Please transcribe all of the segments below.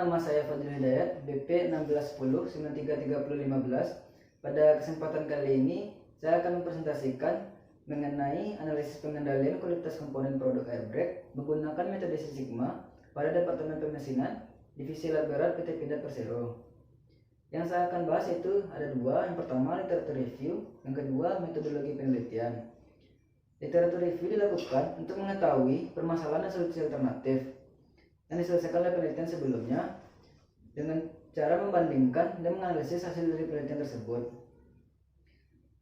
nama saya Fadil Hidayat, BP 1610-933015. Pada kesempatan kali ini, saya akan mempresentasikan mengenai analisis pengendalian kualitas komponen produk Airbrake menggunakan metode Six Sigma pada Departemen Pemesinan, Divisi Lab Berat PT Pindad Persero. Yang saya akan bahas itu ada dua. Yang pertama, literatur review. Yang kedua, metodologi penelitian. Literatur review dilakukan untuk mengetahui permasalahan dan solusi alternatif yang diselesaikan oleh penelitian sebelumnya dengan cara membandingkan dan menganalisis hasil dari penelitian tersebut.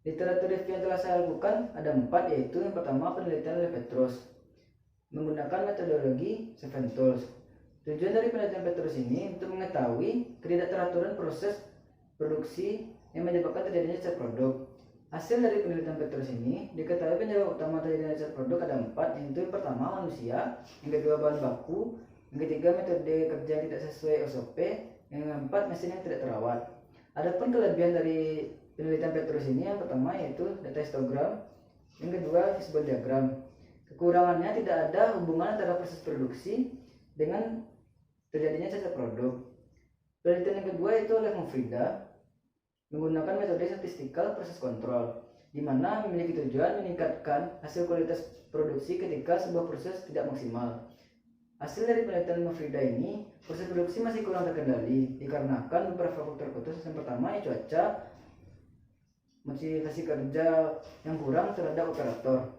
Literatur review yang telah saya lakukan ada 4, yaitu yang pertama penelitian oleh Petrus menggunakan metodologi Seven Tools. Tujuan dari penelitian Petrus ini untuk mengetahui ketidakteraturan proses produksi yang menyebabkan terjadinya cacat produk. Hasil dari penelitian Petrus ini diketahui penyebab utama terjadinya cacat produk ada 4, yaitu yang pertama manusia, yang kedua bahan baku, yang ketiga metode kerja yang tidak sesuai SOP, yang keempat mesin yang tidak terawat. Adapun kelebihan dari penelitian Petrus ini yang pertama yaitu data histogram, yang kedua fishbone diagram. Kekurangannya tidak ada hubungan antara proses produksi dengan terjadinya cacat produk. Penelitian yang kedua itu oleh Mufrida menggunakan metode statistical process control, di mana memiliki tujuan meningkatkan hasil kualitas produksi ketika sebuah proses tidak maksimal. Hasil dari penelitian Mufrida ini, proses produksi masih kurang terkendali dikarenakan beberapa faktor khusus. Yang pertama ya cuaca, motivasi kerja yang kurang terhadap operator.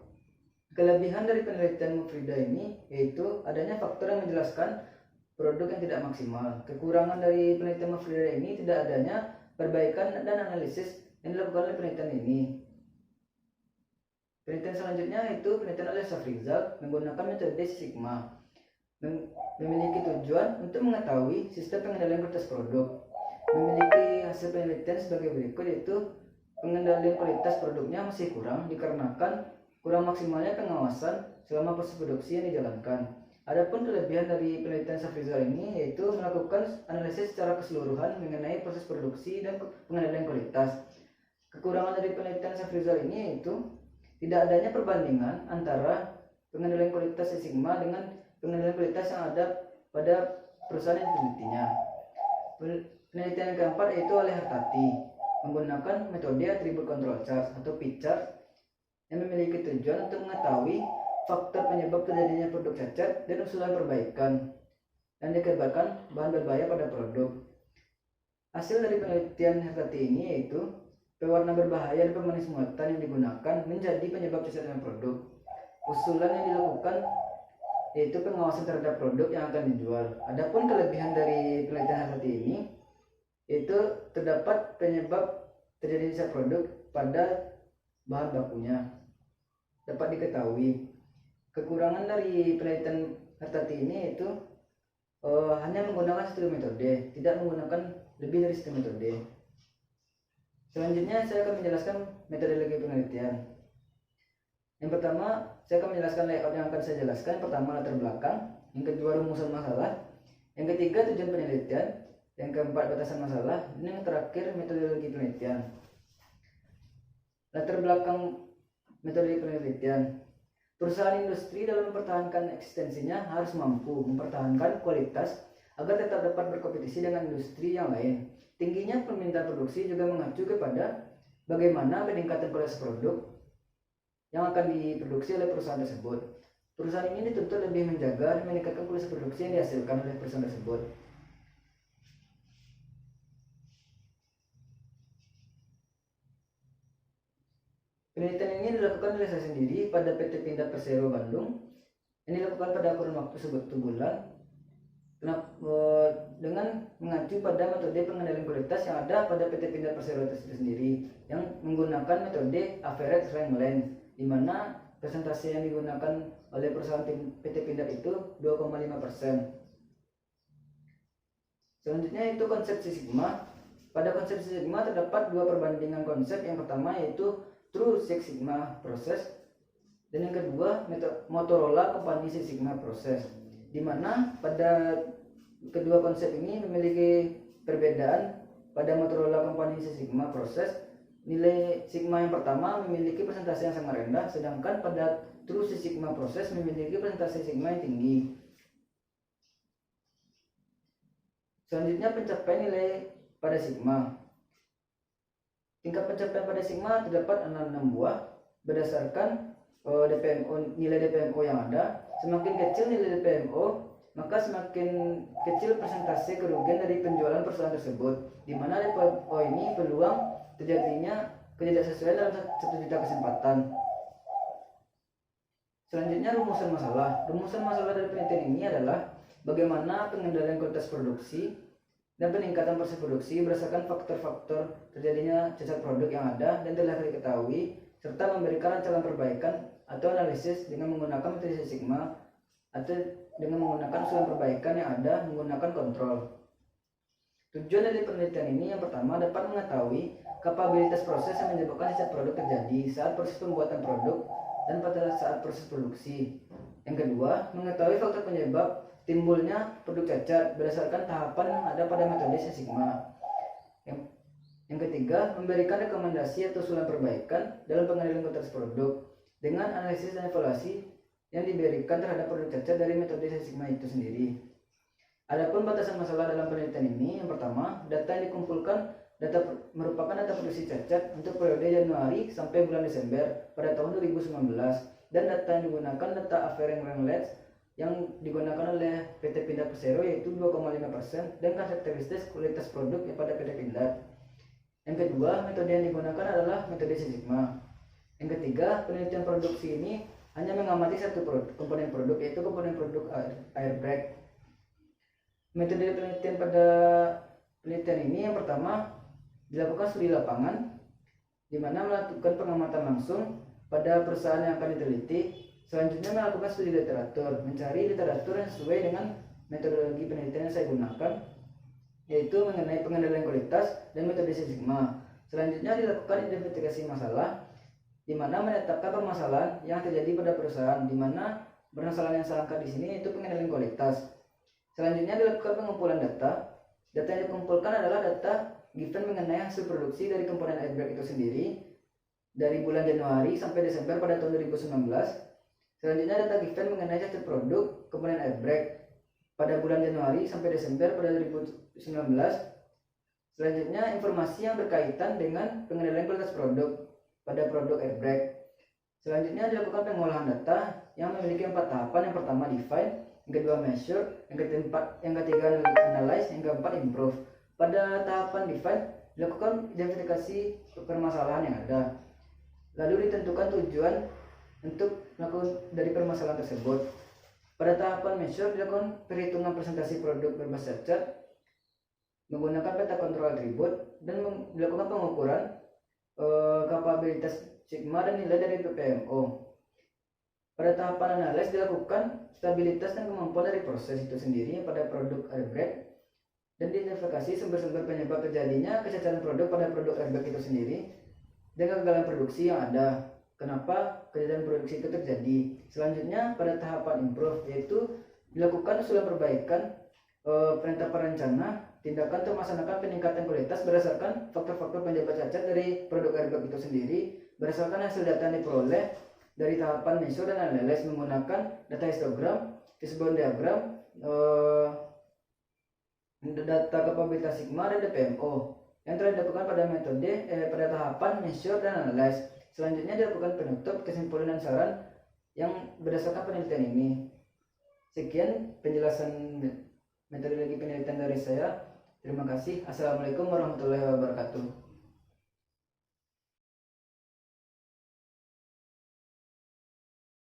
Kelebihan dari penelitian Mufrida ini yaitu adanya faktor yang menjelaskan produk yang tidak maksimal. Kekurangan dari penelitian Mufrida ini tidak adanya perbaikan dan analisis yang dilakukan oleh penelitian ini. Penelitian selanjutnya yaitu penelitian oleh Safrizal menggunakan metode Sigma, memiliki tujuan untuk mengetahui sistem pengendalian kualitas produk. Memiliki hasil penelitian sebagai berikut, yaitu pengendalian kualitas produknya masih kurang dikarenakan kurang maksimalnya pengawasan selama proses produksi yang dijalankan. Adapun kelebihan dari penelitian Safrizal ini yaitu melakukan analisis secara keseluruhan mengenai proses produksi dan pengendalian kualitas. Kekurangan dari penelitian Safrizal ini yaitu tidak adanya perbandingan antara pengendalian kualitas Sigma dengan pengendalian kualitas yang ada pada perusahaan yang ditelitinya. Penelitian yang keempat yaitu oleh Hartati menggunakan metode attribute control chart atau P-chart yang memiliki tujuan untuk mengetahui faktor penyebab terjadinya produk cacat dan usulan perbaikan dan dikabarkan bahan berbahaya pada produk. Hasil dari penelitian Hartati ini yaitu pewarna berbahaya dan pemanis muatan yang digunakan menjadi penyebab cacatnya produk. Usulan yang dilakukan yaitu pengawasan terhadap produk yang akan dijual. Adapun kelebihan dari penelitian Hartati ini yaitu terdapat penyebab terjadinya cacat produk pada bahan bakunya dapat diketahui. Kekurangan dari penelitian Hartati ini yaitu hanya menggunakan satu metode, tidak menggunakan lebih dari satu metode. Selanjutnya saya akan menjelaskan metodologi penelitian. Yang pertama, saya akan menjelaskan layout yang akan saya jelaskan. Yang pertama latar belakang, yang kedua rumusan masalah, yang ketiga tujuan penelitian, yang keempat batasan masalah, dan yang terakhir metodologi penelitian. Latar belakang metodologi penelitian. Perusahaan industri dalam mempertahankan eksistensinya harus mampu mempertahankan kualitas agar tetap dapat berkompetisi dengan industri yang lain. Tingginya permintaan produksi juga mengacu kepada bagaimana peningkatan kualitas produk yang akan diproduksi oleh perusahaan tersebut. Perusahaan ini dituntut lebih menjaga dan meningkatkan kualitas produksi yang dihasilkan oleh perusahaan tersebut. Penelitian ini dilakukan oleh saya sendiri pada PT Pindad Persero Bandung. Ini dilakukan pada kurun waktu 1 bulan dengan mengacu pada metode pengendalian kualitas yang ada pada PT Pindad Persero itu sendiri yang menggunakan metode average rank length, di mana persentase yang digunakan oleh perusahaan PT Pindad itu 2,5%. Selanjutnya itu konsep Six Sigma. Pada konsep Six Sigma terdapat dua perbandingan konsep. Yang pertama yaitu True Six Sigma Process dan yang kedua Motorola Company Six Sigma Process, di mana pada kedua konsep ini memiliki perbedaan. Pada Motorola Company Six Sigma Process, nilai sigma yang pertama memiliki persentase yang sangat rendah, sedangkan pada True Six Sigma Process memiliki persentase sigma yang tinggi. Selanjutnya pencapaian nilai pada sigma. Tingkat pencapaian pada sigma terdapat 6 buah berdasarkan nilai DPMO yang ada. Semakin kecil nilai DPMO, maka semakin kecil persentase kerugian dari penjualan perusahaan tersebut, di mana DPMO ini peluang terjadinya ketidaksesuaian dalam 1 juta kesempatan. Selanjutnya rumusan masalah. Rumusan masalah dari penelitian ini adalah bagaimana pengendalian kualitas produksi dan peningkatan proses produksi berdasarkan faktor-faktor terjadinya cacat produk yang ada dan telah diketahui, serta memberikan rancangan perbaikan atau analisis dengan menggunakan metode sigma atau dengan menggunakan usulan perbaikan yang ada menggunakan kontrol. Tujuan dari penelitian ini yang pertama dapat mengetahui kapabilitas proses yang menyebabkan cacat produk terjadi saat proses pembuatan produk dan pada saat proses produksi. Yang kedua, mengetahui faktor penyebab timbulnya produk cacat berdasarkan tahapan yang ada pada metode Six Sigma. Yang ketiga, memberikan rekomendasi atau usulan perbaikan dalam pengendalian kualitas produk dengan analisis dan evaluasi yang diberikan terhadap produk cacat dari metode Six Sigma itu sendiri. Adapun batasan masalah dalam penelitian ini, yang pertama, data yang dikumpulkan merupakan data produksi cacat untuk periode Januari sampai bulan Desember pada tahun 2019, dan data yang digunakan data Afering Ranglets yang digunakan oleh PT Pindad Persero yaitu 2,5% dan karakteristik kualitas produk pada PT Pindad. Yang kedua, metode yang digunakan adalah metode Six Sigma. Yang ketiga, penelitian produksi ini hanya mengamati satu komponen produk, yaitu komponen produk air brake. Metode penelitian pada penelitian ini yang pertama dilakukan studi lapangan, di mana melakukan pengamatan langsung pada perusahaan yang akan diteliti. Selanjutnya melakukan studi literatur, mencari literatur yang sesuai dengan metodologi penelitian yang saya gunakan, yaitu mengenai pengendalian kualitas dan metode Six Sigma. Selanjutnya dilakukan identifikasi masalah, di mana menetapkan permasalahan yang terjadi pada perusahaan, di mana permasalahan yang saya angkat di sini yaitu pengendalian kualitas. Selanjutnya dilakukan pengumpulan data. Data yang dikumpulkan adalah data given mengenai hasil produksi dari komponen air brake itu sendiri dari bulan Januari sampai Desember pada tahun 2019. Selanjutnya data given mengenai cacat produk komponen air brake pada bulan Januari sampai Desember pada 2019. Selanjutnya informasi yang berkaitan dengan pengendalian kualitas produk pada produk air brake. Selanjutnya dilakukan pengolahan data yang memiliki 4 tahapan. Yang pertama define, yang kedua measure, yang ketiga analyze, yang keempat improve. Pada tahapan define dilakukan identifikasi permasalahan yang ada, lalu ditentukan tujuan untuk melakukan dari permasalahan tersebut. Pada tahapan measure dilakukan perhitungan presentasi produk bebas cacat menggunakan peta kontrol atribut dan dilakukan pengukuran kapabilitas sigma dan nilai dari PPMO. Pada tahapan analis dilakukan stabilitas dan kemampuan dari proses itu sendiri pada produk air brake dan diidentifikasi sumber-sumber penyebab terjadinya kecacatan produk pada produk air brake itu sendiri dan kegagalan produksi yang ada. Kenapa kejadian produksi itu terjadi? Selanjutnya pada tahapan improve, yaitu dilakukan usulan perbaikan, penetapan rencana, tindakan untuk melaksanakan peningkatan kualitas berdasarkan faktor-faktor penyebab cacat dari produk air brake itu sendiri berdasarkan hasil data yang diperoleh dari tahapan measure dan analysis menggunakan data histogram, fishbone diagram, data kapabilitas sigma dan DPMO yang telah dilakukan pada metode pada tahapan measure dan analysis. Selanjutnya dilakukan penutup, kesimpulan dan saran yang berdasarkan penelitian ini. Sekian penjelasan metodologi penelitian dari saya. Terima kasih. Assalamualaikum warahmatullahi wabarakatuh.